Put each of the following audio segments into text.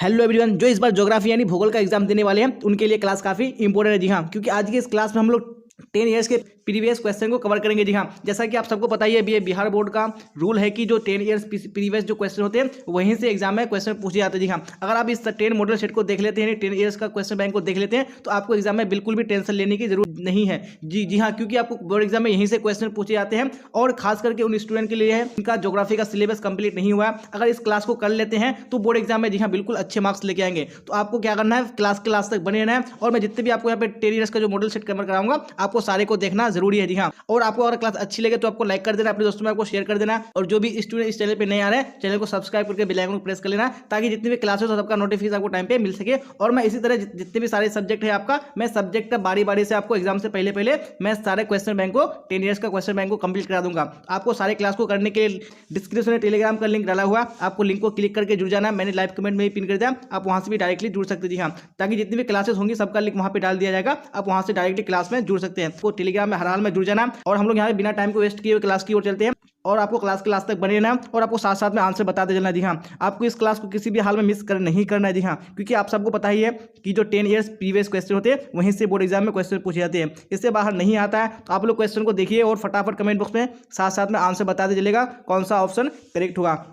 Hello everyone, जो इस बार geography यानी भूगोल का एग्जाम देने वाले हैं उनके लिए क्लास काफी इंपॉर्टेंट है। जी हाँ, क्योंकि आज की इस क्लास में हम लोग 10 ईयर्स के प्रीवियस क्वेश्चन को कवर करेंगे। जी हाँ, जैसा कि आप सबको पता ही है, ये बिहार बोर्ड का रूल है कि जो 10 ईयर्स प्रीवियस जो क्वेश्चन होते हैं वहीं से एग्जाम में क्वेश्चन पूछे जाते हैं। जी हाँ, अगर आप इस 10 मॉडल सेट को देख लेते हैं, 10 ईयर्स का क्वेश्चन बैंक को देख लेते हैं, तो आपको एग्जाम में बिल्कुल भी टेंशन लेने की जरूरत नहीं है। जी हाँ, क्योंकि आपको बोर्ड एग्जाम में यहीं से क्वेश्चन पूछे जाते हैं और खास करके उन स्टूडेंट के लिए है उनका ज्योग्राफी का सिलेबस कंप्लीट नहीं हुआ है। अगर इस क्लास को कर लेते हैं तो बोर्ड एग्जाम में जी हाँ बिल्कुल अच्छे मार्क्स लेके आएंगे। तो आपको क्या करना है, क्लास तक बने रहना है और मैं जितने भी आपको यहाँ पे 10 ईयर्स का जो मॉडल सेट कवर कराऊंगा आपको सारे को देखना जरूरी है। जी हाँ, और आपको अगर क्लास अच्छी लगे तो आपको लाइक कर देना, अपने दोस्तों में आपको शेयर कर देना, और जो भी स्टूडेंट इस चैनल पे नए आ रहे हैं चैनल को सब्सक्राइब करके बेल आइकन को प्रेस कर लेना, ताकि जितनी भी क्लासेस हो सबका नोटिफिकेशन आपको टाइम पे मिल सके। और मैं इसी तरह जितने भी सारे सब्जेक्ट है आपका, मैं सब्जेक्ट का बारी बारी से आपको एग्जाम से पहले मैं सारे क्वेश्चन बैंक को 10 ईयर्स का क्वेश्चन बैंक को कंप्लीट करा दूंगा। आपको सारे क्लास को करने के लिए डिस्क्रिप्शन में टेलीग्राम का लिंक डाला हुआ, आपको लिंक को क्लिक करके जुड़ जाना। मैंने लाइव कमेंट में ही पिन कर दिया, आप वहां से भी डायरेक्टली जुड़ सकते हैं। जी हाँ, ताकि जितनी भी क्लासेस होंगी सबका लिंक वहां पे डाल दिया जाएगा, आप वहां से डायरेक्टली क्लास में जुड़ सकते हैं। तो टेलीग्राम में हर हाल में जुड़ जाना, और हम लोग यहाँ बिना टाइम को वेस्ट किए हुए क्लास की ओर चलते हैं और आपको क्लास तक बने रहना है और आपको साथ साथ में आंसर बताते चलना है। जी हाँ, आपको इस क्लास को किसी भी हाल में मिस नहीं करना है। जी हाँ, क्योंकि आप सबको पता ही है कि जो 10 ईयर्स प्रीवियस क्वेश्चन होते हैं वहीं से बोर्ड एग्जाम में क्वेश्चन पूछे जाते हैं, इससे बाहर नहीं आता है। तो आप लोग क्वेश्चन को देखिए और फटाफट कमेंट बॉक्स में साथ साथ में आंसर बताते चलेगा कौन सा ऑप्शन करेक्ट होगा।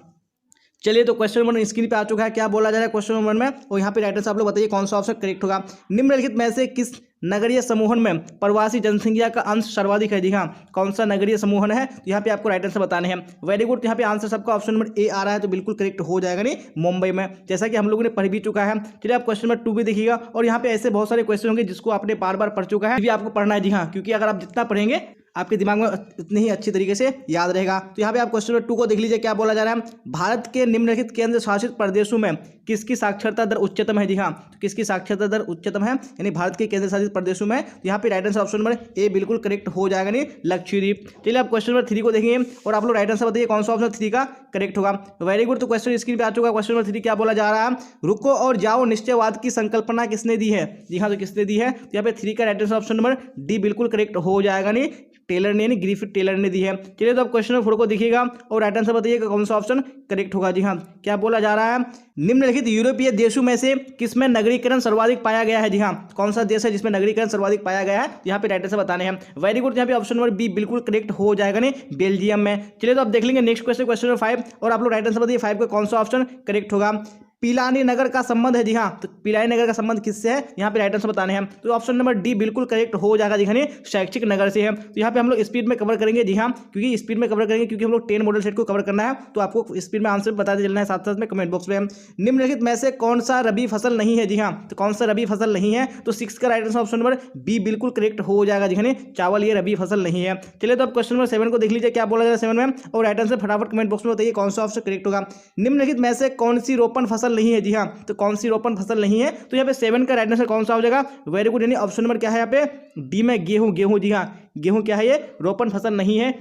चलिए, तो क्वेश्चन नंबर स्क्रीन पे आ चुका है। क्या बोला जा रहा है क्वेश्चन नंबर में, और यहाँ पे राइटर से आप लोग बताइए कौन सा ऑप्शन करेक्ट होगा। निम्नलिखित में से किस नगरीय समूहन में प्रवासी जनसंख्या का अंश सर्वाधिक है। जी हाँ, कौन सा नगरीय समूहन है, तो यहाँ पे आपको राइटर से बताने हैं। वेरी गुड, यहाँ पे आंसर सबका ऑप्शन नंबर ए आ रहा है, तो बिल्कुल करेक्ट हो जाएगा नहीं मुंबई में, जैसा कि हम लोगों ने पढ़ भी चुका है। चलिए, आप क्वेश्चन नंबर 2 भी देखिएगा, और यहाँ पे ऐसे बहुत सारे क्वेश्चन होंगे जिसको आपने बार बार पढ़ चुका है, भी आपको पढ़ना है। जी हाँ, क्योंकि अगर आप जितना पढ़ेंगे आपके दिमाग में उतनी ही अच्छी तरीके से याद रहेगा। तो यहाँ पे आप क्वेश्चन नंबर 2 को देख लीजिए, क्या बोला जा रहा है। भारत के निम्नलिखित केंद्र शासित प्रदेशों में किसकी साक्षरता दर उच्चतम है। जी हाँ, तो किसकी साक्षरता दर उच्चतम है, यानी भारत के केंद्र शासित प्रदेशों में। यहाँ पे right answer option number A बिल्कुल करेक्ट हो जाएगा, नहीं लक्षद्वीप। चलिए, आप क्वेश्चन नंबर 3 को देखेंगे और आप लोग राइट आंसर बताइए कौन सा ऑप्शन 3 का करेक्ट होगा। वेरी गुड, तो क्वेश्चन स्क्रीन पे आ चुका है। क्वेश्चन नंबर 3 क्या बोला जा रहा है, रुको और जाओ निश्चयवाद की संकल्पना किसने दी है। जी हाँ, तो किसने दी है, तो यहाँ पे 3 का right answer option number D बिल्कुल करेक्ट हो जाएगा, नहीं टेलर ने, यानी ग्रिफिथ टेलर ने दी है। चलिए, तो आप क्वेश्चन नंबर 4 को देखिएगा और राइट आंसर बताइएगा कौन सा ऑप्शन करेक्ट होगा। जी हाँ, क्या बोला जा रहा है, निम्नलिखित यूरोपीय देशों में से किसमें नगरीकरण सर्वाधिक पाया गया है। जी हाँ, कौन सा देश है जिसमें नगरीकरण सर्वाधिक पाया गया है, यहाँ पे राइट आंसर बताने हैं। वेरी गुड, यहाँ पे ऑप्शन नंबर बी बिल्कुल करेक्ट हो जाएगा, नहीं बेल्जियम में। चलिए, तो आप देख लेंगे नेक्स्ट क्वेश्चन, क्वेश्चन नंबर 5, और आप लोग राइट आंसर बताइए 5 का कौन सा ऑप्शन करेक्ट होगा। पिलानी नगर का संबंध है। जी हाँ, तो पिलानी नगर का संबंध किससे है, यहाँ पे राइट आंसर बताने हैं। तो ऑप्शन नंबर डी बिल्कुल करेक्ट हो जाएगा। जी हाँ, शैक्षिक नगर से है। तो यहाँ पे हम लोग स्पीड में कवर करेंगे। जी हाँ, क्योंकि स्पीड में कवर करेंगे, क्योंकि हम लोग 10 मॉडल सेट को कवर करना है, तो आपको स्पीड में आंसर बताते चलना है साथ साथ में कमेंट बॉक्स में। निम्नलिखित में से कौन सा रबी फसल नहीं है। जी हाँ, तो कौन सा रबी फसल नहीं है, तो 6 का right answer option number B बिल्कुल करेक्ट हो जाएगा। जी हाँ, चावल ये रबी फसल नहीं है। चलिए, तो आप क्वेश्चन नंबर 7 को देख लीजिए, क्या बोला जा रहा है 7 में, और राइट आंसर फटाफट कमेंट बॉक्स में बताइए कौन सा ऑप्शन करेक्ट होगा। निम्नलिखित में से कौन सी रोपण फसल नहीं है। जी हाँ, तो कौन सी रोपण फसल नहीं है, तो यहाँ पे 7 का राइट आंसर कौन सा हो जाएगा। वेरी गुड, यानी ऑप्शन नंबर क्या है यहाँ पे डी में गेहूं। जी हाँ, गेहूं क्या है, ये रोपण फसल नहीं है,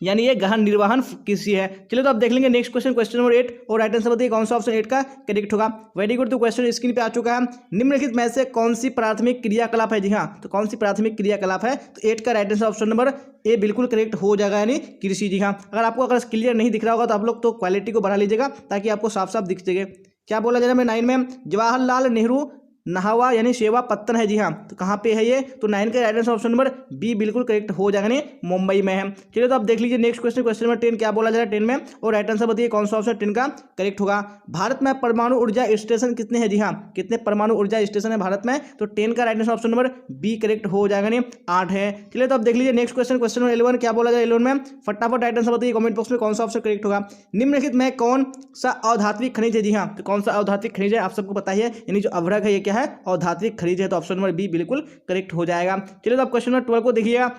यानी ये गहन निर्वहन कृषि है। चलिए, तो आप देख लेंगे नेक्स्ट क्वेश्चन, क्वेश्चन नंबर 8, और राइट आंसर बताइए कौन सा ऑप्शन 8 का करेक्ट होगा। वेरी गुड, तो क्वेश्चन स्क्रीन पे आ चुका है। निम्नलिखित में से कौन सी प्राथमिक क्रियाकलाप है। जी हाँ, तो कौन सी प्राथमिक क्रियाकलाप है, तो 8 का right answer option number A बिल्कुल करेक्ट हो जाएगा, यानी कृषि। जी हाँ, अगर क्लियर नहीं दिख रहा होगा तो आप लोग तो क्वालिटी को बढ़ा लीजिएगा ताकि आपको साफ साफ दिख सके। क्या बोला जा रहा है 9 में, जवाहरलाल नेहरू नहावा यानी सेवा पत्तन है। जी हाँ, तो कहाँ पे है ये, तो 9 का right answer option number B बिल्कुल करेक्ट हो जाएगा, नहीं मुंबई में है। चलिए, तो आप देख लीजिए नेक्स्ट क्वेश्चन, क्वेश्चन नंबर 10 क्या बोला जा रहा है 10 में, और राइट आंसर बताइए कौन सा ऑप्शन 10 का करेक्ट होगा। भारत में परमाणु ऊर्जा स्टेशन कितने हैं। जी हाँ, कितने परमाणु ऊर्जा स्टेशन है भारत में, तो 10 का right answer option number B correct हो जाएगा, नहीं 8 है। चलिए, तो आप देख लीजिए नेक्स्ट क्वेश्चन, क्वेश्चन नंबर 11 क्या बोला जा रहा है 11 में, फटाफट राइट आंसर बताइए कमेंट बॉक्स में कौन सा ऑप्शन करेक्ट होगा। निम्नलिखित में कौन सा अधात्विक खनिज है। जी हाँ, तो कौन सा अधात्विक खनिज है, आप सबको पता है, यानी जो अभ्रक है ये क्या है, अधात्विक खनिज है, तो ऑप्शन नंबर बी बिल्कुल करेक्ट हो जाएगा। चलिए, तो आप क्वेश्चन नंबर 12 को देखिएगा।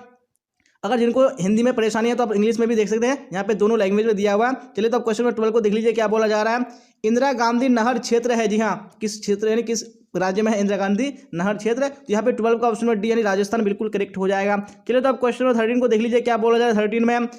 अगर जिनको हिंदी में परेशानी है तो आप इंग्लिश में भी देख सकते हैं, यहाँ पे दोनों लैंग्वेज में दिया हुआ है। चलिए, तो आप क्वेश्चन नंबर 12 को देख लीजिए, क्या बोला जा रहा है। इंदिरा गांधी नहर क्षेत्र है। जी हाँ, किस क्षेत्र यानी किस राज्य में है इंदिरा गांधी नहर क्षेत्र, तो यहाँ पे 12 का ऑप्शन नंबर डी यानी राजस्थान बिल्कुल करेक्ट हो जाएगा। चलिए, तो आप क्वेश्चन नंबर 13 को देख लीजिए, क्या बोला जा रहा है 13 में,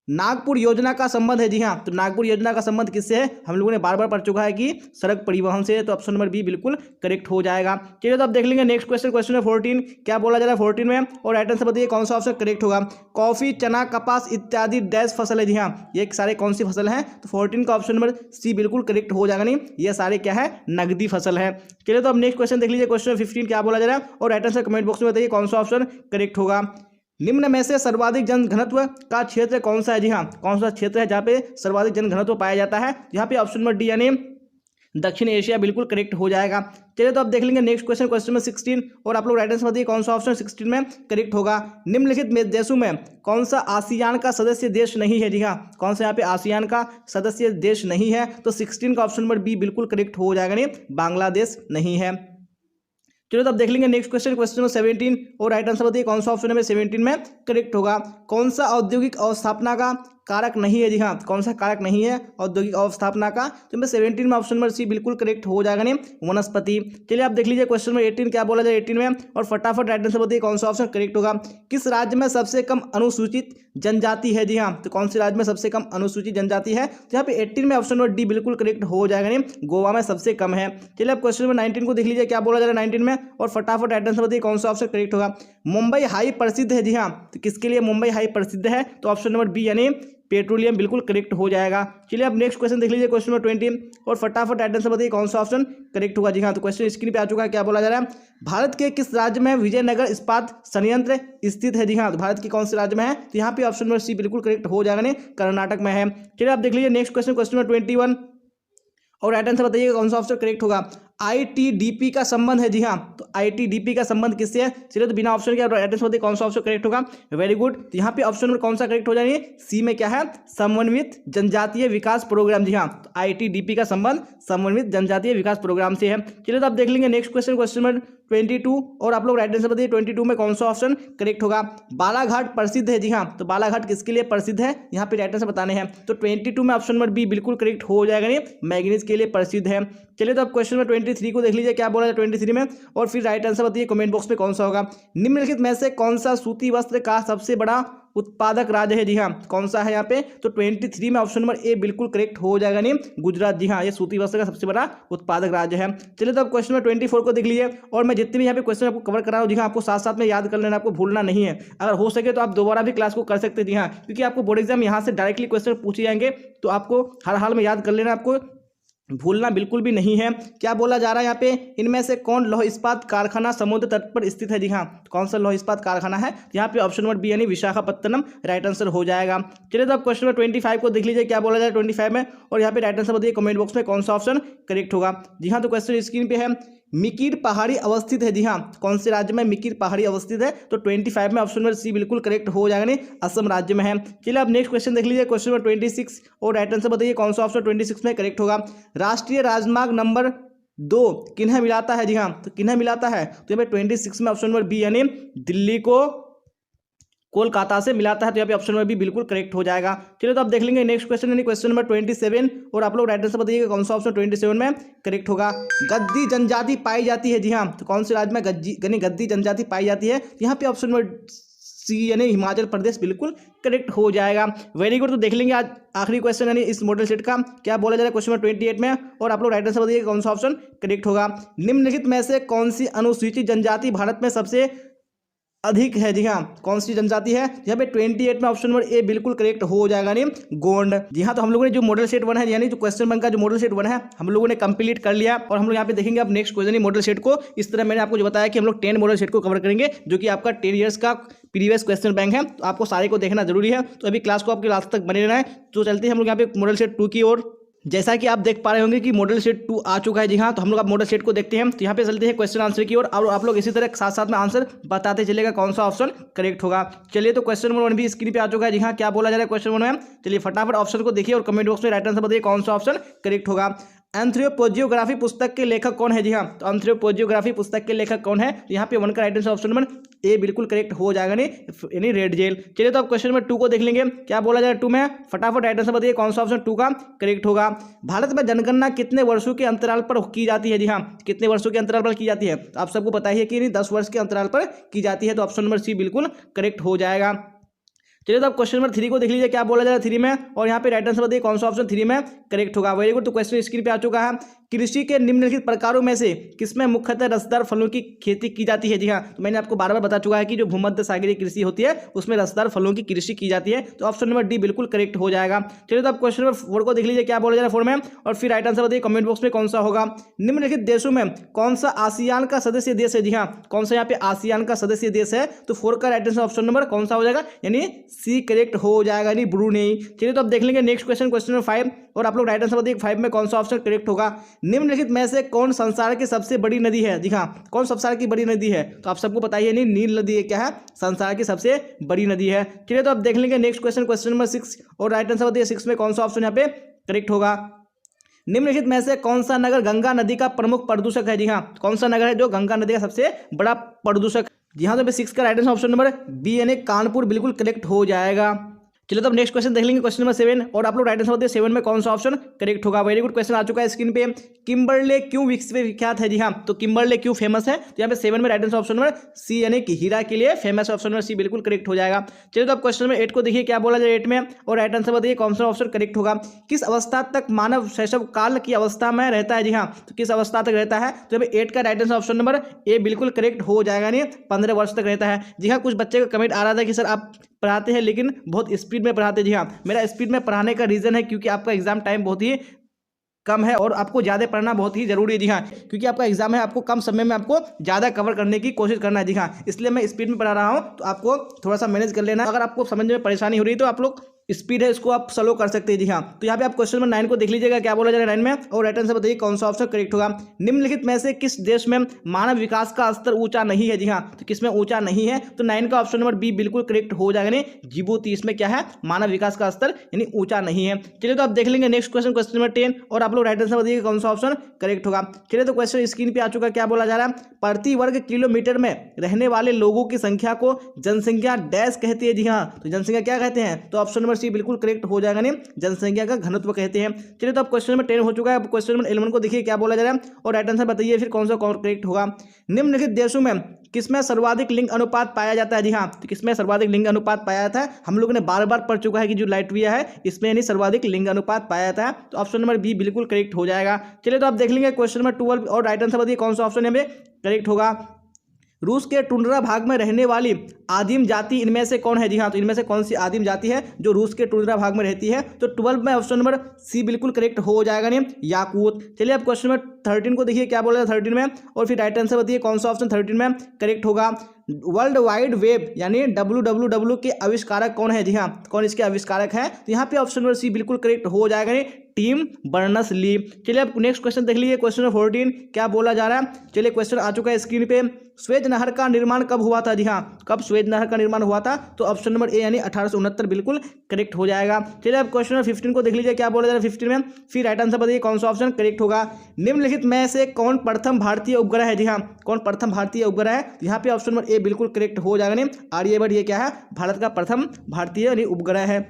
नागपुर योजना का संबंध है। जी हाँ, तो नागपुर योजना का संबंध किससे है? हम लोगों ने बार बार पढ़ चुका है कि सड़क परिवहन से है, तो ऑप्शन नंबर बी बिल्कुल करेक्ट हो जाएगा। चलिए तो अब देख लेंगे नेक्स्ट क्वेश्चन, क्वेश्चन नंबर 14 क्या बोला जा रहा है 14 में, और राइट आंसर बताइए कौन सा ऑप्शन करेक्ट होगा। कॉफी, चना, कपास इत्यादि डैश फसल है। जी हाँ, ये सारे कौन सी फसल है? तो 14 का ऑप्शन नंबर सी बिल्कुल करेक्ट हो जाएगा। नहीं, ये सारे क्या है? नगदी फसल है। चलिए तो अब नेक्स्ट क्वेश्चन देख लीजिए, क्वेश्चन 15 क्या बोला जा रहा है, और राइट आंसर कमेंट बॉक्स में बताइए कौन सा ऑप्शन करेक्ट होगा। निम्न में से सर्वाधिक जनघनत्व का क्षेत्र कौन सा है? जी हाँ, कौन सा क्षेत्र है जहाँ पे सर्वाधिक जनघनत्व पाया जाता है? यहाँ पे ऑप्शन नंबर डी यानी दक्षिण एशिया बिल्कुल करेक्ट हो जाएगा। चलिए तो अब देख लेंगे नेक्स्ट क्वेश्चन, क्वेश्चन नंबर 16, और आप लोग राइट आंसर बताइए कौन सा ऑप्शन 16 में करेक्ट होगा। निम्नलिखित देशों में कौन सा आसियान का सदस्य देश नहीं है? जी हाँ, कौन सा यहाँ पे आसियान का सदस्य देश नहीं है? तो 16 का ऑप्शन नंबर बी बिल्कुल करेक्ट हो जाएगा। नहीं, बांग्लादेश नहीं है। चलो तो अब देख लेंगे नेक्स्ट क्वेश्चन, क्वेश्चन नंबर 17, और राइट आंसर बताइए कौन सा ऑप्शन नंबर 17 में करेक्ट होगा। कौन सा औद्योगिक अवस्थापना का कारक नहीं है? जी हाँ, कौन सा कारक नहीं है औद्योगिक अवस्थापना का? तो मैं 17 में ऑप्शन नंबर सी बिल्कुल करेक्ट हो जाएगा। नहीं, वनस्पति। चलिए आप देख लीजिए क्वेश्चन नंबर 18 क्या बोला जाए 18 में, और फटाफट राइट आंसर बताइए कौन सा ऑप्शन करेक्ट होगा। किस राज्य में सबसे कम अनुसूचित जनजाति है? जी हाँ, तो कौन से राज्य में सबसे कम अनुसूचित जनजाति है? तो यहाँ पे 18 में ऑप्शन नंबर डी बिल्कुल करेक्ट हो जाएगा। नहीं, गोवा में सबसे कम है। चलिए अब क्वेश्चन नंबर 19 को देख लीजिए क्या बोला जा रहा है 19 में, और फटाफट राइट आंसर बताइए कौन सा ऑप्शन करेक्ट होगा। मुंबई हाई प्रसिद्ध है। जी हाँ, तो किसके लिए मुंबई हाई प्रसिद्ध है? तो ऑप्शन नंबर बी यानी पेट्रोलियम बिल्कुल करेक्ट हो जाएगा। चलिए अब नेक्स्ट क्वेश्चन देख लीजिए क्वेश्चन नंबर 20, और फटाफट राइट आंसर बताइए कौन सा ऑप्शन करेक्ट होगा। जी हाँ, तो क्वेश्चन स्क्रीन पे आ चुका है, क्या बोला जा रहा है, भारत के किस राज्य में विजयनगर इस्पात संयंत्र स्थित है? जी हाँ, तो भारत के कौन से राज्य में है? तो यहाँ पे ऑप्शन नंबर सी बिल्कुल करेक्ट हो जाएगा। नहीं, कर्नाटक में है। चलिए आप देख लीजिए नेक्स्ट क्वेश्चन, क्वेश्चन नंबर 21, और राइट आंसर बताइए कौन सा ऑप्शन करेक्ट होगा। आईटीडीपी का संबंध है। जी हाँ, तो आईटीडीपी का संबंध किससे है? चलिए तो बिना ऑप्शन के राइट आंसर बताइए कौन सा ऑप्शन करेक्ट होगा। वेरी गुड, तो यहाँ पे ऑप्शन नंबर कौन सा करेक्ट हो जाएंगे? सी में क्या है? समन्वित जनजातीय विकास प्रोग्राम। जी हाँ, तो आईटीडीपी का संबंध समन्वित जनजातीय विकास प्रोग्राम से है। चलिए तो आप देख लेंगे नेक्स्ट क्वेश्चन, क्वेश्चन नंबर 22, और आप लोग राइट आंसर बताइए 22 में कौन सा ऑप्शन करेक्ट होगा। बालाघाट प्रसिद्ध है। जी हाँ, तो बालाघाट किसके लिए प्रसिद्ध है? यहाँ पे राइट आंसर बताने हैं। तो 22 में ऑप्शन नंबर बी बिल्कुल करेक्ट हो जाएगा। नहीं, मैग्नीज के लिए प्रसिद्ध है। चलिए तो अब क्वेश्चन नंबर 23 को देख लीजिए क्या बोला है 23 में, और फिर राइट आंसर बताइए कमेंट बॉक्स में कौन सा होगा। निम्नलिखित में से कौन सा सूती वस्त्र का सबसे बड़ा उत्पादक राज्य है? जी हाँ, कौन सा है यहाँ पे? तो 23 में ऑप्शन नंबर ए बिल्कुल करेक्ट हो जाएगा। नहीं, गुजरात। जी हाँ, ये सूती वस्त्र का सबसे बड़ा उत्पादक राज्य है। चलिए तो अब क्वेश्चन नंबर 24 को देख लीजिए, और मैं जितने भी यहाँ पे क्वेश्चन आपको कवर कर रहा हूँ, जी हाँ, आपको साथ साथ में याद कर लेना, आपको भूलना नहीं है। अगर हो सके तो आप दोबारा भी क्लास को कर सकते हैं। जी हाँ, क्योंकि आपको बोर्ड एग्जाम यहाँ से डायरेक्टली क्वेश्चन पूछे जाएंगे, तो आपको हर हाल में याद कर लेना, आपको भूलना बिल्कुल भी नहीं है। क्या बोला जा रहा है यहाँ पे, इनमें से कौन लौह इस्पात कारखाना समुद्र तट पर स्थित है? जी हाँ, कौन सा लौह इस्पात कारखाना है? यहाँ पे ऑप्शन नंबर बी यानी विशाखापत्तनम राइट आंसर हो जाएगा। चलिए तो अब क्वेश्चन नंबर 25 को देख लीजिए क्या बोला जाए 25 में, और यहाँ पे राइट आंसर बताइए कमेंट बॉक्स में कौन सा ऑप्शन करेक्ट होगा। जी हाँ, तो क्वेश्चन स्क्रीन पे है, मिकिर पहाड़ी अवस्थित है। जी हाँ, कौन से राज्य में मिकिर पहाड़ी अवस्थित है? तो 25 में ऑप्शन नंबर सी बिल्कुल करेक्ट हो जाएगा। नहीं, असम राज्य में है। चलिए अब नेक्स्ट क्वेश्चन देख लीजिए क्वेश्चन नंबर 26, और राइट आंसर बताइए कौन सा ऑप्शन 26 में करेक्ट होगा। राष्ट्रीय राजमार्ग नंबर 2 किन्हें मिलाता है? जी हाँ, तो किन्हें मिलाता है? तो यहाँ पे 26 में ऑप्शन नंबर बी यानी दिल्ली को कोलकाता से मिलाता है, तो यहाँ पे ऑप्शन नंबर बी बिल्कुल करेक्ट हो जाएगा। चलिए तो आप देख लेंगे नेक्स्ट क्वेश्चन यानी क्वेश्चन नंबर 27, और आप लोग राइट आंसर बताइएगा कौन सा ऑप्शन 27 में करेक्ट होगा। गद्दी जनजाति पाई जाती है। जी हाँ, तो कौन से राज्य में गद्दी जनजाति पाई जाती है? यहाँ पे ऑप्शन नंबर सी यानी हिमाचल प्रदेश बिल्कुल करेक्ट हो जाएगा। वेरी गुड, तो देख लेंगे आज आखिरी क्वेश्चन यानी इस मॉडल सेट का क्या बोला जा रहा है क्वेश्चन नंबर 28 में, और आप लोग राइट आंसर बताइए कौन सा ऑप्शन करेक्ट होगा। निम्नलिखित में से कौन सी अनुसूचित जनजाति भारत में सबसे अधिक है? जी हाँ, कौन सी जनजाति है? यहाँ पे 28 में ऑप्शन नंबर ए बिल्कुल करेक्ट हो जाएगा। नहीं, गोंड। जी हाँ, तो हम लोगों ने जो मॉडल सेट 1 है यानी जो क्वेश्चन बैंक का जो मॉडल सेट 1 है हम लोगों ने कंप्लीट कर लिया, और हम लोग यहाँ पे देखेंगे अब नेक्स्ट क्वेश्चन मॉडल सेट को। इस तरह मैंने आपको जो बताया कि हम लोग 10 मॉडल सेट को कवर करेंगे, जो कि आपका 10 ईयर्स का प्रीवियस क्वेश्चन बैंक है, तो आपको सारे को देखना जरूरी है। तो अभी क्लास को आपके लास्ट तक बने रहना है। तो चलते हैं हम लोग यहाँ पे मॉडल सेट 2 की ओर। जैसा कि आप देख पा रहे होंगे कि मॉडल सेट 2 आ चुका है। जी हाँ, तो हम लोग अब मॉडल सेट को देखते हैं। तो यहाँ पे चलते हैं क्वेश्चन आंसर की ओर, और आप लोग इसी तरह साथ साथ में आंसर बताते चलेगा कौन सा ऑप्शन करेक्ट होगा। चलिए तो क्वेश्चन नंबर 1 भी स्क्रीन पे आ चुका है। जी हाँ, क्या बोला जा रहा है क्वेश्चन 1 में, चलिए फटाफट ऑप्शन को देखिए और कमेंट बॉक्स में राइट आंसर बताइए कौन सा ऑप्शन करेक्ट होगा। एंथ्रोपोजियोग्राफी पुस्तक के लेखक कौन है? जी हाँ, तो एंथ्रोपोजियोग्राफी पुस्तक के लेखक कौन है? तो यहाँ पे 1 का right answer option number A बिल्कुल करेक्ट हो जाएगा। नहीं, यानी रेड जेल। चलिए तो अब क्वेश्चन नंबर 2 को देख लेंगे क्या बोला जाए 2 में, फटाफट राइट आंसर बताइए कौन सा ऑप्शन 2 का करेक्ट होगा। भारत में जनगणना कितने वर्षों के अंतराल पर की जाती है? जी हाँ, कितने वर्षों के अंतराल पर की जाती है? तो आप सबको पता ही है कि 10 वर्ष के अंतराल पर की जाती है, तो ऑप्शन नंबर सी बिल्कुल करेक्ट हो जाएगा। चलिए तो आप क्वेश्चन नंबर 3 को देख लीजिए क्या बोला जा रहा है 3 में, और यहाँ पे राइट आंसर बताइए कौन सा ऑप्शन 3 में करेक्ट होगा। Very good. तो क्वेश्चन स्क्रीन पे आ चुका है। कृषि के निम्नलिखित प्रकारों में से किसमें मुख्यतः रसदार फलों की खेती की जाती है। जी हाँ, तो मैंने आपको बार बार बता चुका है कि जो भूमध्य सागरीय कृषि होती है उसमें रसदार फलों की कृषि की जाती है। तो ऑप्शन नंबर डी बिल्कुल करेक्ट हो जाएगा। चलिए तो आप क्वेश्चन नंबर 4 को देख लीजिए क्या बोला जा रहा है 4 में, और फिर राइट आंसर बताइए कमेंट बॉक्स में कौन सा होगा। निम्नलिखित देशों में कौन सा आसियान का सदस्य देश है। जी हाँ, कौन सा यहाँ पे आसियान का सदस्य देश है। तो 4 का राइट आंसर ऑप्शन नंबर कौन सा हो जाएगा, यानी सी करेक्ट हो जाएगा, यानी ब्रूनेई। चलिए तो आप देख लेंगे नेक्स्ट क्वेश्चन, क्वेश्चन नंबर 5, और आप लोग राइट आंसर बताइए 5 में कौन सा ऑप्शन करेक्ट होगा। निम्नलिखित में से कौन संसार की सबसे बड़ी नदी है। जी हाँ, कौन संसार की बड़ी नदी है, तो आप सबको बताइए नहीं, नील नदी क्या है, संसार की सबसे बड़ी नदी है। चलिए तो आप देख लेंगे नेक्स्ट क्वेश्चन, क्वेश्चन नंबर 6, और राइट आंसर बताइए 6 में कौन सा ऑप्शन यहाँ पे करेक्ट होगा। निम्नलिखित में से कौन सा नगर गंगा नदी का प्रमुख प्रदूषक है। जी हाँ, कौन सा नगर है जो गंगा नदी का सबसे बड़ा प्रदूषक। जी हाँ, तो 6 का right answer option number B यानी कानपुर बिल्कुल करेक्ट हो जाएगा। चलिए तो अब नेक्स्ट क्वेश्चन देख लेंगे, क्वेश्चन नंबर 7, और आप लोग राइट आंसर बताइए 7 में कौन सा ऑप्शन करेक्ट होगा। Very good. क्वेश्चन आ चुका है स्क्रीन पे। किम्बरले क्यों विख्यात है। जी हाँ, तो किम्बरले क्यों फेमस है, तो यहाँ पे 7 में right answer option number C यानी कि हीरा के लिए फेमस, ऑप्शन नंबर सी बिल्कुल करेक्ट हो जाएगा। चलिए तो अब क्वेश्चन नंबर 8 को देखिए क्या बोला जाए 8 में, और राइट आंसर बताइए कौन सा ऑप्शन करेक्ट होगा। किस अवस्था तक मानव शैशव काल की अवस्था में रहता है। जी हाँ, तो किस अवस्था तक रहता है, तो यहाँ पे 8 का right answer option number A बिल्कुल करेक्ट हो जाएगा, यानी 15 वर्ष तक रहता है। जी हाँ, कुछ बच्चे का कमेंट आ रहा था कि सर आप पढ़ाते हैं लेकिन बहुत स्पीड में पढ़ाते हैं। जी हाँ, मेरा स्पीड में पढ़ाने का रीज़न है क्योंकि आपका एग्जाम टाइम बहुत ही कम है और आपको ज़्यादा पढ़ना बहुत ही जरूरी है। जी हाँ, क्योंकि आपका एग्जाम है, आपको कम समय में आपको ज़्यादा कवर करने की कोशिश करना है। जी हाँ, इसलिए मैं स्पीड में पढ़ा रहा हूँ, तो आपको थोड़ा सा मैनेज कर लेना। अगर आपको समझने में परेशानी हो रही है तो आप लोग स्पीड है इसको आप स्लो कर सकते हैं। जी हाँ, तो यहाँ पे आप क्वेश्चन नंबर 9 को देख लीजिएगा क्या बोला जा रहा है 9 में, और राइट आंसर बताइए कौन सा ऑप्शन करेक्ट होगा। निम्नलिखित में से किस देश में मानव विकास का स्तर ऊंचा नहीं है। जी हाँ, तो किसमें ऊंचा नहीं है, तो 9 का ऑप्शन नंबर बी बिल्कुल करेक्ट हो जाएगा, यानी जिबूती, इसमें क्या है, मानव विकास का स्तर यानी ऊंचा नहीं है। चलिए तो आप देख लेंगे नेक्स्ट क्वेश्चन, क्वेश्चन नंबर 10, और आप लोग राइट आंसर बताइए कौन सा ऑप्शन करेक्ट होगा। चलिए तो क्वेश्चन स्क्रीन पे आ चुका क्या बोला जा रहा है। प्रति वर्ग किलोमीटर में रहने वाले लोगों की संख्या को जनसंख्या डैश कहती है। जी हाँ, तो जनसंख्या क्या कहते हैं, तो ऑप्शन नंबर सी बिल्कुल करेक्ट हो जाएगा, नहीं जनसंख्या का घनत्व कहते हैं। चलिए तो अब क्वेश्चन नंबर 10 हो चुका है। अब क्वेश्चन नंबर 11 को देखिए क्या बोला जा रहा है, और राइट आंसर बताइए फिर कौन सा करेक्ट होगा। निम्नलिखित देशों में किसमें सर्वाधिक लिंग अनुपात पाया जाता है। जी हाँ, तो किसमें सर्वाधिक लिंग अनुपात पाया जाता है, हम लोगों ने बार बार पढ़ चुका है कि जो लाइटविया है इसमें यानी सर्वाधिक लिंग अनुपात पाया जाता है, तो ऑप्शन नंबर बी बिल्कुल करेक्ट हो जाएगा। चलिए तो आप देख लेंगे क्वेश्चन नंबर 12, और राइट आंसर बताइए कौन सा ऑप्शन है करेक्ट होगा। रूस के टुंड्रा भाग में रहने वाली आदिम जाति इनमें से कौन है। जी हाँ, तो इनमें से कौन सी आदिम जाति है जो रूस के टुंड्रा भाग में रहती है, तो 12 में ऑप्शन नंबर सी बिल्कुल करेक्ट हो जाएगा, नहीं याकूत। चलिए अब क्वेश्चन नंबर 13 को देखिए क्या बोला है 13 में, और फिर राइट आंसर बताइए कौन सा ऑप्शन 13 में करेक्ट होगा। वर्ल्ड वाइड वेब यानी WWW के आविष्कारक कौन है। जी हाँ, कौन इसके आविष्कारक है, तो यहाँ पे ऑप्शन नंबर सी बिल्कुल करेक्ट हो जाएगा, नहीं टिम बर्नर्स ली। चलिए अब नेक्स्ट क्वेश्चन देख लीजिए, क्वेश्चन नंबर 14 क्या बोला जा रहा है। चलिए क्वेश्चन आ चुका है स्क्रीन पे। स्वेज नहर का निर्माण कब हुआ था। जी हाँ, कब स्वेज नहर का निर्माण हुआ था, तो ऑप्शन नंबर ए यानी 1869 बिल्कुल करेक्ट हो जाएगा। चलिए अब क्वेश्चन नंबर 15 को देख लीजिए क्या बोला जा रहा है 15 में, फिर राइट आंसर बताइए कौन सा ऑप्शन करेक्ट होगा। निम्नलिखित में से कौन प्रथम भारतीय उपग्रह है। जी हाँ, कौन प्रथम भारतीय उपग्रह है, तो यहाँ पे ऑप्शन नंबर ए बिल्कुल करेक्ट हो जाएगा, नहीं आर्यभट्ट, ये क्या है, भारत का प्रथम भारतीय यानी उपग्रह है।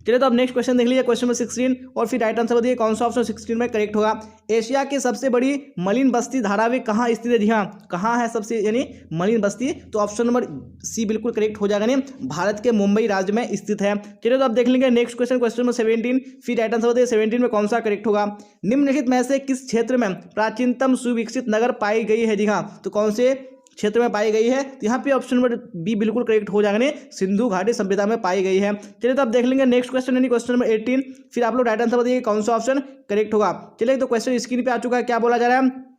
चलिए तो अब नेक्स्ट क्वेश्चन देख लीजिए, क्वेश्चन नंबर 16, और फिर राइट आंसर बताइए कौन सा ऑप्शन 16 में करेक्ट होगा। एशिया की सबसे बड़ी मलिन बस्ती धारावी कहाँ स्थित है। जी हाँ, कहाँ है सबसे यानी मलिन बस्ती, तो ऑप्शन नंबर सी बिल्कुल करेक्ट हो जाएगा, नहीं भारत के मुंबई राज्य में स्थित है। चलिए तो अब देख लेंगे नेक्स्ट क्वेश्चन, क्वेश्चन नंबर 17, फिर राइट आंसर बताइए 17 में कौन सा करेक्ट होगा। निम्नलिखित में से किस क्षेत्र में प्राचीनतम सुविकसित नगर पाई गई है। जी हाँ, तो कौन से क्षेत्र में पाई गई है, तो यहाँ पे ऑप्शन नंबर बी बिल्कुल करेक्ट हो जाएगा, सिंधु घाटी सभ्यता में पाई गई है। चलिए तो आप देख लेंगे नेक्स्ट क्वेश्चन यानी क्वेश्चन नंबर 18, फिर आप लोग राइट आंसर बताइए कौन सा ऑप्शन करेक्ट होगा। चलिए तो क्वेश्चन स्क्रीन पे आ चुका है क्या बोला जा रहा है।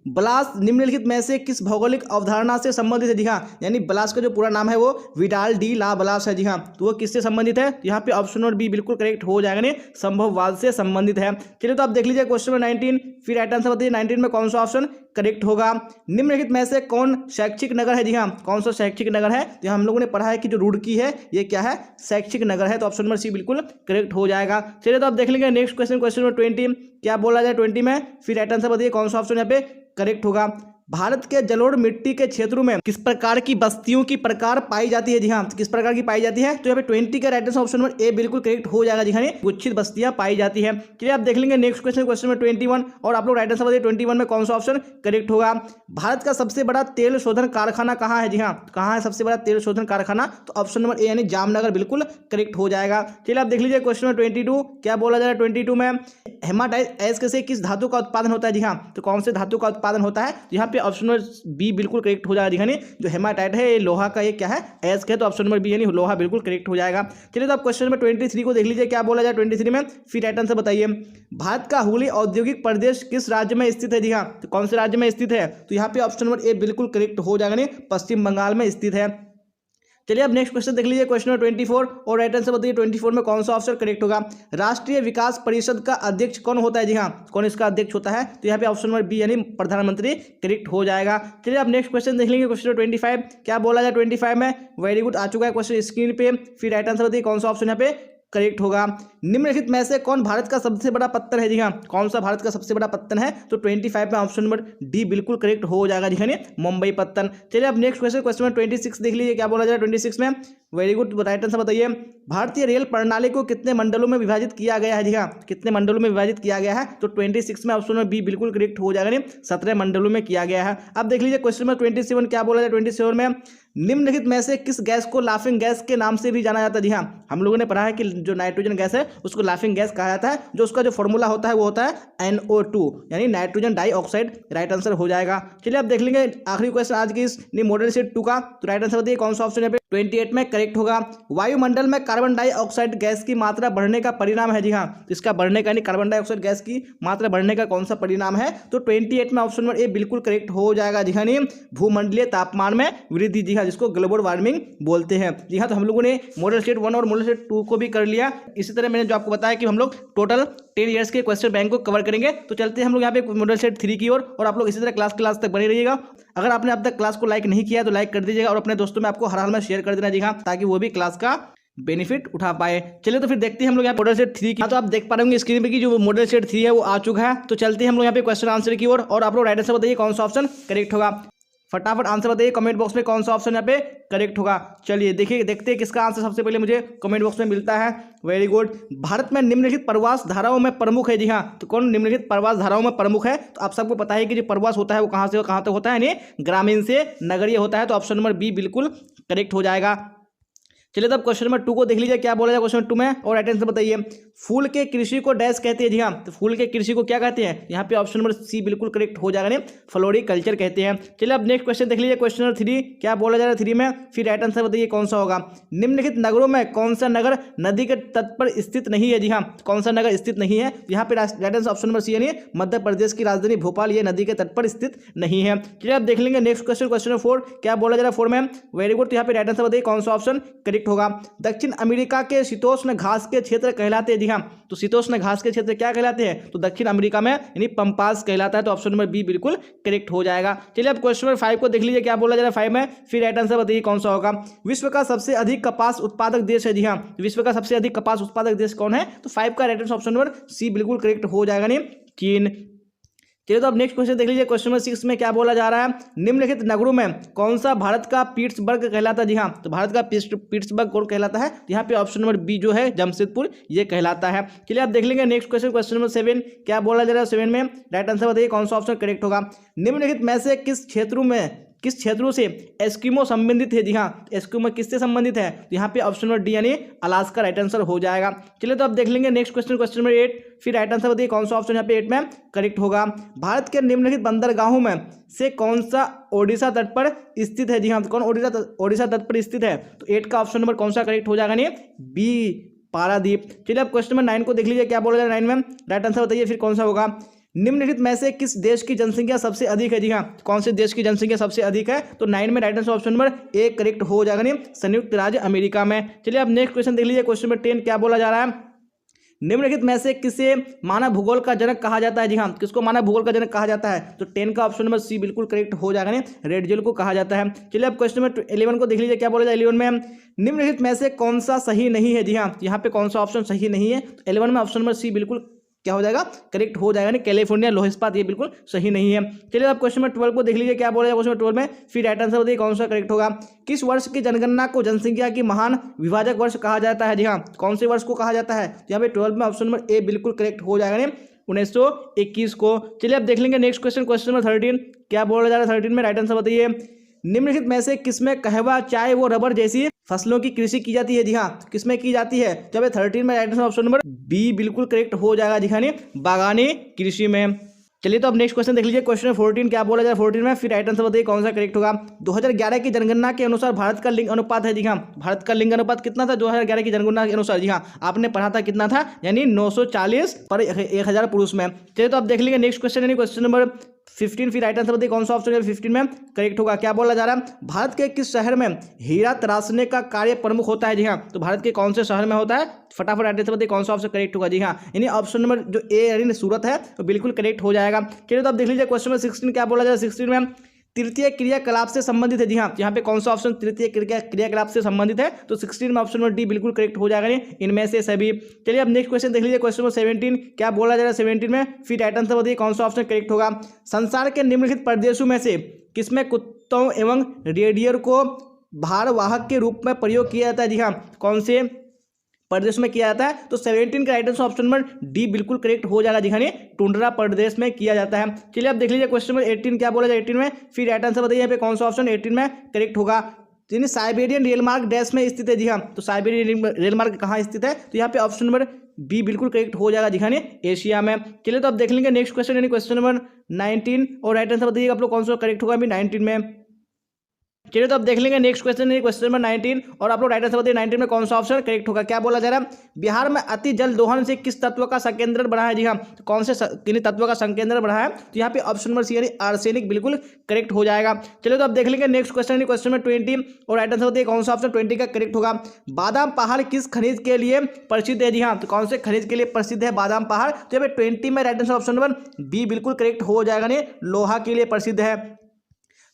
ब्लास निम्नलिखित में से किस भौगोलिक अवधारणा से संबंधित है। जी हाँ, यानी ब्लास का जो पूरा नाम है वो विडाल डी ला ब्लास है। जी हाँ, तो वो किससे संबंधित है, तो यहाँ पे ऑप्शन नंबर बी बिल्कुल करेक्ट हो जाएगा, नहीं संभववाद से संबंधित है। चलिए तो आप देख लीजिए क्वेश्चन नंबर 19, फिर राइट आंसर बताइए 19 में कौन सा ऑप्शन करेक्ट होगा। निम्नलिखित में से कौन शैक्षिक नगर है। जी हाँ, कौन सा शैक्षिक नगर है, तो हम लोगों ने पढ़ा है कि जो रुड़की है ये क्या है, शैक्षिक नगर है, तो ऑप्शन नंबर सी बिल्कुल करेक्ट हो जाएगा। चलिए तो आप देख लेंगे नेक्स्ट क्वेश्चन, क्वेश्चन नंबर 20 क्या बोला जाए 20 में, फिर राइट आंसर बताइए कौन सा ऑप्शन यहाँ पे करेक्ट होगा। भारत के जलोढ़ मिट्टी के क्षेत्रों में किस प्रकार की बस्तियों की प्रकार पाई जाती है? जी हाँ, किस प्रकार की पाई जाती है? तो यहाँ पे 20 का right answer option number A बिल्कुल करेक्ट हो जाएगा। जी हाँ, गुच्छित बस्तियां पाई जाती है। चलिए आप देख लेंगे नेक्स्ट क्वेश्चन नंबर 21 और आप लोग राइट आंसर बताइए 21 में कौन सा ऑप्शन करेक्ट होगा। भारत का सबसे बड़ा तेल शोधन कारखाना कहाँ है? जी हाँ, कहाँ है सबसे बड़ा तेल शोधन कारखाना? तो ऑप्शन नंबर ए यानी जामनगर बिल्कुल करेक्ट हो जाएगा। चलिए आप देख लीजिए क्वेश्चन नंबर 22 क्या बोला जा रहा है 22 में हेमाटाइट एस्क से किस धातु का उत्पादन होता है? जी हाँ, तो कौन से धातु का उत्पादन होता है? तो यहाँ पे ऑप्शन नंबर बी बिल्कुल करेक्ट हो जाएगा। यानी जो हेमाटाइट है ये लोहा का, ये क्या है? एस्क है, तो ऑप्शन नंबर बी यानी लोहा बिल्कुल करेक्ट हो जाएगा। चलिए तो आप क्वेश्चन नंबर 23 को देख लीजिए क्या बोला जाए 23 में, फिर राइट आंसर बताइए। भारत का हुगली औद्योगिक प्रदेश किस राज्य में स्थित है? जी हाँ, तो कौन से राज्य में स्थित है? तो यहाँ पे ऑप्शन नंबर ए बिल्कुल करेक्ट हो जाएगा, यानी पश्चिम बंगाल में स्थित है। चलिए अब नेक्स्ट क्वेश्चन देख लीजिए क्वेश्चन नंबर 24 और राइट आंसर बताइए 24 में कौन सा ऑप्शन करेक्ट होगा। राष्ट्रीय विकास परिषद का अध्यक्ष कौन होता है? जी हाँ, कौन इसका अध्यक्ष होता है? तो यहाँ पे ऑप्शन नंबर बी यानी प्रधानमंत्री करेक्ट हो जाएगा। चलिए अब नेक्स्ट क्वेश्चन देख लेंगे क्वेश्चन नंबर 25 क्या बोला जाए 25 में। वेरी गुड, आ चुका है क्वेश्चन स्क्रीन पे। फिर राइट आंसर बताइए कौन सा ऑप्शन यहाँ पे करेक्ट होगा। निम्नलिखित में से कौन भारत का सबसे बड़ा पत्तन है? जी हाँ, कौन सा भारत का सबसे बड़ा पत्तन है? तो 25 में ऑप्शन नंबर डी बिल्कुल करेक्ट हो जाएगा। जी हाँ, मुंबई पत्तन। चलिए अब नेक्स्ट क्वेश्चन नंबर 26 देख लीजिए क्या बोला जाए 26 में। वेरी गुड, राइट आंसर बताइए। भारतीय रेल प्रणाली को कितने मंडलों में विभाजित किया गया है? जी हाँ, कितने मंडलों में विभाजित किया गया है? तो 26 में ऑप्शन नंबर बी बिल्कुल करेक्ट हो जाएगा, 17 मंडलों में किया गया है। अब देख लीजिए क्वेश्चन नंबर 27 क्या बोला जाए 27 में। निम्नलिखित में से किस गैस को लाफिंग गैस के नाम से भी जाना जाता है? जी हाँ, हम लोगों ने पढ़ा है कि जो नाइट्रोजन गैस है उसको लाफिंग गैस कहा जाता है। जो उसका जो फॉर्मूला होता है वो होता है NO2 यानी नाइट्रोजन डाइऑक्साइड। राइट आंसर हो जाएगा। चलिए आप देख लेंगे आखिरी क्वेश्चन आज की इस मॉडल सेट 2 का। तो राइट आंसर बताइए कौन सा ऑप्शन यहाँ पे 28 में करेक्ट होगा। वायुमंडल में कार्बन डाइऑक्साइड गैस की मात्रा बढ़ने का परिणाम है? जी हाँ, तो इसका बढ़ने का यानी कार्बन डाइऑक्साइड गैस की मात्रा बढ़ने का कौन सा परिणाम है? तो 28 में ऑप्शन नंबर ए बिल्कुल करेक्ट हो जाएगा। जी हाँ, भूमंडलीय तापमान में वृद्धि। जी हाँ, जिसको ग्लोबल वार्मिंग बोलते हैं। जी हाँ, तो हम लोगों ने मॉडल सेट 1 और मॉडल सेट 2 को भी कर लिया। इसी तरह मैंने जो आपको बताया कि हम लोग टोटल 10 ईयर्स के क्वेश्चन बैंक को कवर करेंगे। तो चलते हैं हम लोग यहाँ पे मॉडल सेट 3 की ओर और आप लोग इसी तरह क्लास तक बने रहिएगा। अगर आपने अब तक क्लास को लाइक नहीं किया तो लाइक कर दीजिएगा और अपने दोस्तों में आपको हर हाल में शेयर कर देना। जी हाँ, ताकि वो भी क्लास का बेनिफिट उठा पाए। चलिए तो फिर देखते हैं हम लोग यहाँ मॉडल सेट 3 की। तो आप देख पा रहे होंगे स्क्रीन पे कि जो मॉडल सेट 3 है वो आ चुका है। तो चलते हैं हम लोग यहाँ पे क्वेश्चन आंसर की ओर और आप लोग राइट आंसर बताइए कौन सा ऑप्शन करेक्ट होगा। फटाफट आंसर बताइए कमेंट बॉक्स में कौन सा ऑप्शन यहाँ पे करेक्ट होगा। चलिए देखिए देखते हैं किसका आंसर सबसे पहले मुझे कमेंट बॉक्स में मिलता है। वेरी गुड, भारत में निम्नलिखित प्रवास धाराओं में प्रमुख है। जी हाँ, तो कौन निम्नलिखित प्रवास धाराओं में प्रमुख है? तो आप सबको पता है कि जो प्रवास होता है वो कहाँ से कहाँ तक होता है, यानी ग्रामीण से नगरीय होता है। तो ऑप्शन नंबर बी बिल्कुल करेक्ट हो जाएगा। चलिए तब क्वेश्चन नंबर 2 को देख लीजिए क्या बोला जाए क्वेश्चन नंबर 2 में और राइट आंसर बताइए। फूल के कृषि को डैश कहते हैं? जी हाँ, तो फूल के कृषि को क्या कहते हैं? यहाँ पे ऑप्शन नंबर सी बिल्कुल करेक्ट हो जाएगा, फ्लोरिकल्चर कहते हैं। चलिए अब नेक्स्ट क्वेश्चन देख लीजिए क्वेश्चन नंबर 3 क्या बोला जा रहा है 3 में, फिर राइट आंसर बताइए कौन सा होगा। निम्नलिखित नगरों में कौन सा नगर नदी के तट पर स्थित नहीं है? जी हाँ, कौन सा नगर स्थित नहीं है? यहाँ पे right answer option number C यानी मध्य प्रदेश की राजधानी भोपाल ये नदी के तट पर स्थित नहीं है। चलिए अब देख लेंगे नेक्स्ट क्वेश्चन नंबर 4 क्या बोला जा रहा है 4 में। वेरी गुड, तो यहाँ पे राइट आंसर बताइए कौन सा ऑप्शन करेक्ट होगा। दक्षिण अमेरिका के शीतोष्ण घास के क्षेत्र कहलाते हैं? जी हाँ, तो शीतोष्ण घास के क्षेत्र क्या कहलाते हैं? तो दक्षिण अमेरिका में यानी पंपास कहलाता है। तो ऑप्शन नंबर बी बिल्कुल करेक्ट हो जाएगा। चलिए अब क्वेश्चन नंबर 5 को देख लीजिए क्या बोला जा रहा है 5 में, फिर राइट आंसर बताइए कौन सा होगा। विश्व का सबसे अधिक कपास उत्पादक देश है? जी हाँ, विश्व का सबसे अधिक कपास उत्पादक देश कौन है? तो 5 का right answer option number C बिल्कुल करेक्ट हो जाएगा, नहीं चीन। चलिए तो अब नेक्स्ट क्वेश्चन देख लीजिए क्वेश्चन नंबर 6 में क्या बोला जा रहा है। निम्नलिखित नगरों में कौन सा भारत का पीट्सबर्ग कहलाता है? जी हाँ, तो भारत का पीट्सबर्ग कौन कहलाता है? यहाँ पे ऑप्शन नंबर बी जो है जमशेदपुर ये कहलाता है। चलिए आप देख लेंगे नेक्स्ट क्वेश्चन नंबर 7 क्या बोला जा रहा है 7 में, राइट आंसर बताइए कौन सा ऑप्शन करेक्ट होगा। निम्नलिखित में से किस क्षेत्रों से एस्किमो संबंधित है? जी हाँ, एस्किमो किससे संबंधित है? तो यहाँ पे ऑप्शन नंबर डी यानी अलास्का राइट आंसर हो जाएगा। चलिए तो अब देख लेंगे नेक्स्ट क्वेश्चन नंबर 8, फिर राइट आंसर बताइए कौन सा ऑप्शन यहाँ पे 8 में करेक्ट होगा। भारत के निम्नलिखित बंदरगाहों में से कौन सा ओडिशा तट पर स्थित है? जी हाँ, तो कौन ओडिशा तट पर स्थित है? तो 8 का ऑप्शन नंबर कौन सा करेक्ट हो जाएगा, नहीं बी पारादीप। चलिए अब क्वेश्चन नंबर 9 को देख लीजिए क्या बोला जाए 9 में, राइट आंसर बताइए फिर कौन सा होगा। निम्नलिखित में से किस देश की जनसंख्या सबसे अधिक है? जी हाँ, कौन से देश की जनसंख्या सबसे अधिक है? तो 9 में right answer option number A correct हो जाएगा, नहीं संयुक्त राज्य अमेरिका में। चलिए अब नेक्स्ट क्वेश्चन देख लीजिए क्वेश्चन नंबर 10 क्या बोला जा रहा है। निम्नलिखित में से किसे मानव भूगोल का जनक कहा जाता है? जी हाँ, किसको मानव भूगोल का जनक कहा जाता है? तो 10 का ऑप्शन नंबर सी बिल्कुल करेक्ट हो जाएगा, नहीं रेडजेल को कहा जाता है। चलिए अब क्वेश्चन नंबर 11 को देख लीजिए क्या बोला जाए 11 में। निम्नलिखित में से कौन सा सही नहीं है? जी हाँ, यहाँ पे कौन सा ऑप्शन सही नहीं है? तो 11 में ऑप्शन नंबर सी बिल्कुल क्या हो जाएगा, करेक्ट हो जाएगा। नहीं कैलिफोर्निया लौह इस्पात, ये बिल्कुल सही नहीं है। चलिए आप क्वेश्चन नंबर 12 को देख लीजिए क्या बोला जाए क्वेश्चन नंबर 12 में, फिर राइट आंसर बताइए कौन सा करेक्ट होगा। किस वर्ष की जनगणना को जनसंख्या की महान विभाजक वर्ष कहा जाता है? जी हाँ, कौन से वर्ष को कहा जाता है? यहाँ पे 12 में ऑप्शन नंबर ए बिल्कुल करेक्ट हो जाएगा। नहीं 1921 को। चलिए अब देख लेंगे नेक्स्ट क्वेश्चन, क्वेश्चन नंबर 13 क्या बोला जा रहा है 13 में, राइट आंसर बताइए। निम्नलिखित में से किसमें कहवा, चाय व रबर जैसी फसलों की कृषि की जाती है? जी हाँ, किसमें की जाती है? जब 13 में right answer option number B बिल्कुल करेक्ट हो जाएगा। जी हाँ, बागानी कृषि में। चलिए तो अब नेक्स्ट क्वेश्चन देख लीजिए, क्वेश्चन 14 क्या बोला जाए 14 में, फिर राइट आंसर बताइए कौन सा करेक्ट होगा। 2011 की जनगणना के अनुसार भारत का लिंग अनुपात है? जी हाँ, भारत का लिंग अनुपात कितना था 2011 की जनगणना के अनुसार? जी हाँ, आपने पढ़ा था कितना था, यानी 940 पर 1000 पुरुष में। चलिए तो अब देख लीजिए नेक्स्ट क्वेश्चन, यानी क्वेश्चन नंबर 15, फिर राइट आंसर बताइए कौन सा ऑप्शन है 15 में करेक्ट होगा। क्या बोला जा रहा है, भारत के किस शहर में हीरा तराशने का कार्य प्रमुख होता है? जी हाँ, तो भारत के कौन से शहर में होता है? फटाफट राइट आंसर बताइए कौन सा ऑप्शन करेक्ट होगा। जी हाँ, यानी ऑप्शन नंबर जो ए यानी सूरत है तो बिल्कुल करेक्ट हो जाएगा। चलिए तो अब देख लीजिए क्वेश्चन नंबर 16 क्या बोला जाए 16 में, तृतीय क्रियाकलाप से संबंधित है? जी हाँ, यहाँ पे कौन सा ऑप्शन तृतीय क्रियाकलाप से संबंधित है? तो 16 में ऑप्शन नंबर डी बिल्कुल करेक्ट हो जाएगा इनमें से सभी। चलिए अब नेक्स्ट क्वेश्चन देख लीजिए, क्वेश्चन नंबर 17 क्या बोला जा रहा है 17 में, फिर राइट आंसर बताइए कौन सा ऑप्शन करेक्ट होगा। संसार के निम्नलिखित प्रदेशों में से किसमें कुत्तों एवं रेडियर को भारवाहक के रूप में प्रयोग किया जाता है? जी हाँ, कौन से प्रदेश में किया जाता है? तो 17 का right answer option number D बिल्कुल करेक्ट हो जाएगा। दिखाने टुंड्रा प्रदेश में किया जाता है। चलिए अब देख लीजिए क्वेश्चन नंबर 18 क्या बोला जाए 18 में, फिर राइट आंसर बताइए यहाँ पे कौन सा ऑप्शन 18 में करेक्ट होगा। यानी साइबेरियन रेल मार्ग डैश में स्थित है? जी हाँ, तो साइबेरियन रेल मार्ग कहाँ स्थित है? तो यहाँ पे ऑप्शन नंबर बी बिल्कुल करेक्ट हो जाएगा। दिखाने एशिया में। चलिए तो अब देख लेंगे नेक्स्ट क्वेश्चन, यानी क्वेश्चन नंबर 19 और राइट आंसर बताइएगा आप लोग कौन सा करेक्ट होगा अभी 19 में। चलिए तो अब देख लेंगे नेक्स्ट क्वेश्चन है क्वेश्चन नंबर 19 और आप लोग राइट आंसर बताइए 19 में कौन सा ऑप्शन करेक्ट होगा। क्या बोला जा रहा है, बिहार में अति जल दोहन से किस तत्व का संकेंद्रण बढ़ा है? जी हाँ, तो कौन से तत्व का संकेंद्रण बढ़ा है? तो यहाँ पे ऑप्शन नंबर सी यानी आर्सेनिक बिल्कुल करेक्ट हो जाएगा। चलिए तो अब देख लेंगे नेक्स्ट क्वेश्चन क्वेश्चन नंबर 20 और राइट आंसर बताइए कौन सा ऑप्शन 20 का करेक्ट होगा। बादाम पहाड़ किस खनिज के लिए प्रसिद्ध है? जी हाँ, तो कौन से खनिज के लिए प्रसिद्ध है बादाम पहाड़? तो यहाँ पे 20 में right answer option number B बिल्कुल करेक्ट हो जाएगा, नहीं लोहा के लिए प्रसिद्ध है।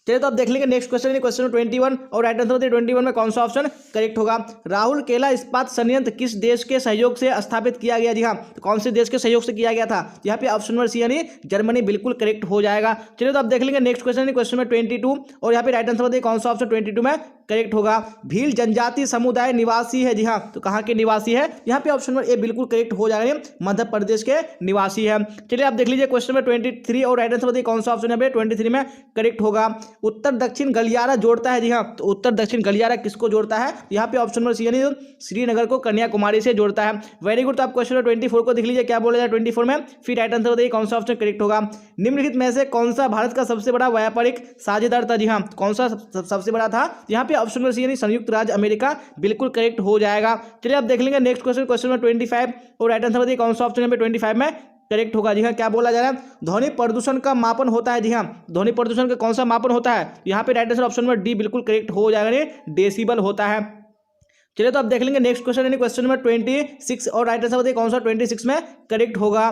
चलिए तो अब देख लेंगे नेक्स्ट क्वेश्चन क्वेश्चन 21 और राइट आंसर बताइए 21 में कौन सा ऑप्शन करेक्ट होगा। राहुल केला इस्पात संयंत्र किस देश के सहयोग से स्थापित किया गया? जी हाँ, तो कौन से देश के सहयोग से किया गया था? यहाँ पे ऑप्शन नंबर सी यानी जर्मनी बिल्कुल करेक्ट हो जाएगा। चलिए तो अब देख लेंगे नेक्स्ट क्वेश्चन क्वेश्चन में 22 और यहाँ पे राइट आंसर बताइए कौन सा ऑप्शन 22 में करेक्ट होगा। भील जनजाति समुदाय निवासी है? जी हाँ, तो कहाँ के निवासी है? यहाँ पे ऑप्शन नंबर ए बिल्कुल करेक्ट हो जाएगा, मध्य प्रदेश के निवासी है। चलिए आप देख लीजिए क्वेश्चन में 23 और राइट आंसर बताइए कौन सा ऑप्शन यहाँ पे 23 में करेक्ट होगा। उत्तर दक्षिण गलियारा जोड़ता है? जी हाँ, तो उत्तर दक्षिण गलियारा किसको जोड़ता है? यहाँ पे ऑप्शन नंबर सी यानी श्रीनगर को कन्याकुमारी से जोड़ता है। Very good. तो आप क्वेश्चन 24 को देख लीजिए क्या बोला जाए 24 में, फिर राइट आंसर बताइए कौन सा ऑप्शन करेक्ट होगा। निम्नलिखित में से कौन सा भारत का सबसे बड़ा व्यापारिक साझेदार था? जी हाँ, कौन सा सबसे बड़ा था? यहाँ पे ऑप्शन नंबर सी यानी संयुक्त राज्य अमेरिका बिल्कुल करेक्ट हो जाएगा। चलिए आप देख लेंगे नेक्स्ट क्वेश्चन क्वेश्चन नंबर 25 और राइट आंसर बताइए कौन सा ऑप्शन यहाँ पे 25 में करेक्ट होगा। जी हाँ, क्या बोला जा रहा है, ध्वनि प्रदूषण का मापन होता है? जी हाँ, ध्वनि प्रदूषण का कौन सा मापन होता है? यहाँ पे right answer option number D बिल्कुल करेक्ट हो जाएगा, डेसिबल होता है। चलिए तो अब देख लेंगे नेक्स्ट क्वेश्चन यानी क्वेश्चन नंबर 26 और राइट आंसर बताइए कौन सा 26 में करेक्ट होगा।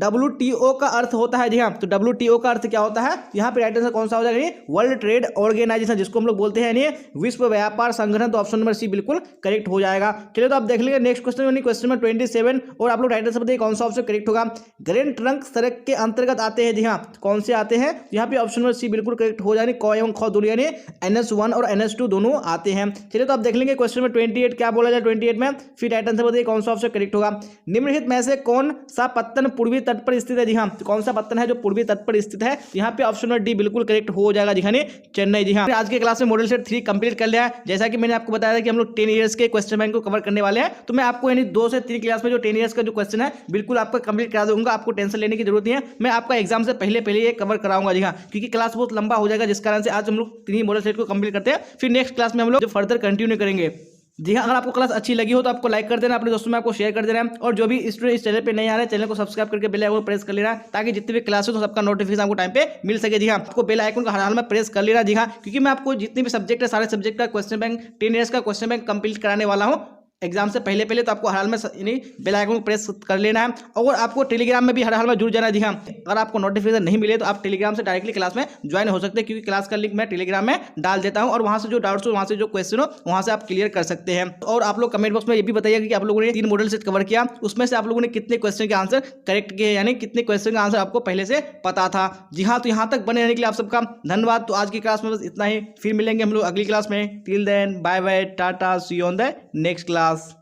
WTO का अर्थ होता है? जी हाँ, तो WTO का अर्थ क्या होता है? यहाँ पे राइट आंसर कौन सा हो जाएगा, वर्ल्ड ट्रेड ऑर्गेनाइजेशन, जिसको हम लोग बोलते हैं यानी विश्व व्यापार संगठन। तो ऑप्शन नंबर सी बिल्कुल करेक्ट हो जाएगा। चलिए तो आप देख लेंगे नेक्स्ट क्वेश्चन यानी क्वेश्चन नंबर 27 और आप लोग राइट आंसर बताइए कौन सा ऑप्शन करेक्ट होगा। ग्रैंड ट्रंक सड़क के अंतर्गत आते हैं? जी हाँ, कौन से आते हैं? यहाँ पे ऑप्शन नंबर सी बिल्कुल करेक्ट हो जाएगी, क एवं ख दोनों यानी NS1 और NS2 दोनों आते हैं। चलिए तो आप देख लेंगे क्वेश्चन नंबर 28 क्या बोला जाए 28 में, फिर राइट आंसर बताइए कौन सा ऑप्शन करेक्ट होगा। निम्नलिखित में से कौन सा पत्तन पूर्वी तट पर स्थित है? जी हाँ, तो कौन सा पत्तन है जो पूर्वी तट पर स्थित है? यहाँ पे ऑप्शन नंबर डी बिल्कुल करेक्ट हो जाएगा, दिखाने चेन्नई। जी हाँ, आज के क्लास में मॉडल सेट 3 कंप्लीट कर लिया है। जैसा कि मैंने आपको बताया था कि हम लोग 10 ईयर्स के क्वेश्चन बैंक को कवर करने वाले हैं, तो मैं आपको यानी 2 से 3 क्लास में जो 10 ईयर्स का जो क्वेश्चन है बिल्कुल आपका कंप्लीट करा दूंगा। आपको टेंशन लेने की जरूरत नहीं है, मैं आपका एग्जाम से पहले ये कवर कराऊंगा। जी हाँ, क्योंकि क्लास बहुत लंबा हो जाएगा, जिस कारण से आज हम लोग 3 मॉडल सेट को कंप्लीट करते हैं, फिर नेक्स्ट क्लास में हम लोग फर्दर कंटिन्यू करेंगे। जी हाँ, अगर आपको क्लास अच्छी लगी हो तो आपको लाइक कर देना, अपने दोस्तों में आपको शेयर कर देना, और जो भी स्टूडेंट इस चैनल पे नहीं आ रहे हैं चैनल को सब्सक्राइब करके बेल आइकन प्रेस कर लेना, ताकि जितने भी क्लास हो तो सबका नोटिफिकेशन आपको टाइम पे मिल सके। जी हाँ, आपको बेल आइकन का हर हाल में प्रेस कर लेना। जी हाँ, क्योंकि मैं आपको जितने भी सब्जेक्ट है सारे सब्जेक्ट का क्वेश्चन बैंक 10 ईयर्स का क्वेश्चन बैंक कंप्लीट कराने वाला हूँ। एग्जाम से पहले पहले तो आपको हर हाल में बेल आइकन को प्रेस कर लेना है और आपको टेलीग्राम में भी हर हाल में जुड़ जाना है। जी हाँ, अगर आपको नोटिफिकेशन नहीं मिले तो आप टेलीग्राम से डायरेक्टली क्लास में ज्वाइन हो सकते हैं, क्योंकि क्लास का लिंक मैं टेलीग्राम में डाल देता हूँ और वहाँ से जो डाउट्स हो, वहाँ से जो क्वेश्चन हो, वहाँ से आप क्लियर कर सकते हैं। और आप लोग कमेंट बॉक्स में ये भी बताइएगा कि आप लोगों ने 3 मॉडल सेट कवर किया, उसमें से आप लोगों ने कितने क्वेश्चन के आंसर करेक्ट किए, यानी कितने क्वेश्चन का आंसर आपको पहले से पता था। जी हाँ, तो यहाँ तक बने रहने के लिए आप सबका धन्यवाद। तो आज की क्लास में बस इतना ही, फिर मिलेंगे हम लोग अगली क्लास में। Till then bye bye, tata, see you on the next class.